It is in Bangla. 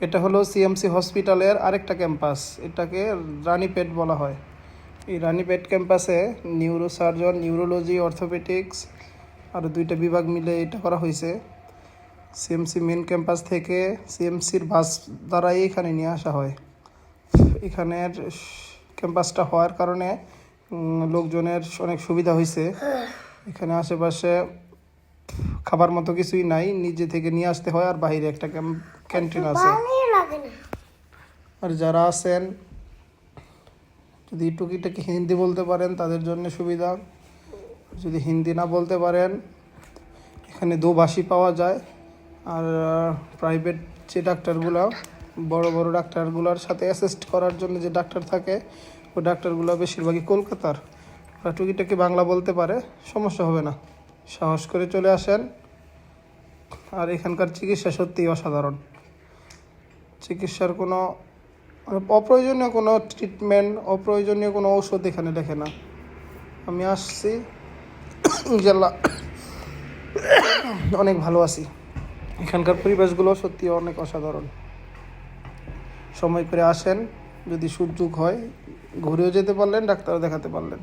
এটা হলো সিএমসি হসপিটালের আরেকটা ক্যাম্পাস, এটাকে রানীপেট বলা হয়। এই রানীপেট ক্যাম্পাসে নিউরোসার্জন, নিউরোলজি, অর্থোপেডিক্স আরও 2টা বিভাগ মিলে এটা করা হয়েছে। সিএমসি মেন ক্যাম্পাস থেকে সিএমসির বাস দ্বারাই এখানে নিয়ে আসা হয়। এখানের ক্যাম্পাসটা হওয়ার কারণে লোকজনের অনেক সুবিধা হয়েছে। এখানে আশেপাশে খাবার মতো কিছুই নাই, নিজে থেকে নিয়ে আসতে হয়, আর বাইরে একটা ক্যান্টিন আছে। আর যারা আছেন যদি টুকিটাকি হিন্দি বলতে পারেন তাদের জন্য সুবিধা, যদি হিন্দি না বলতে পারেন এখানে দোভাষী পাওয়া যায়। আর প্রাইভেট যে ডাক্তারগুলো, বড় বড় ডাক্তারগুলোর সাথে অ্যাসিস্ট করার জন্য যে ডাক্তার থাকে, ওই ডাক্তারগুলো বেশিরভাগই কলকাতার। ওরা টুকিটাকি বাংলা বলতে পারে, সমস্যা হবে না, সাহস করে চলে আসেন। আর এখানকার চিকিৎসা সত্যিই অসাধারণ। চিকিৎসার কোনো অপ্রয়োজনীয় কোনো ট্রিটমেন্ট, অপ্রয়োজনীয় কোনো ঔষধ এখানে লেখে না। আমি আসছি, ইনশাল্লাহ অনেক ভালো আছি। এখানকার পরিবেশগুলো সত্যি অনেক অসাধারণ। সময় করে আসেন, যদি সুযোগ হয় ঘুরেও যেতে পারলেন, ডাক্তারও দেখাতে পারলেন।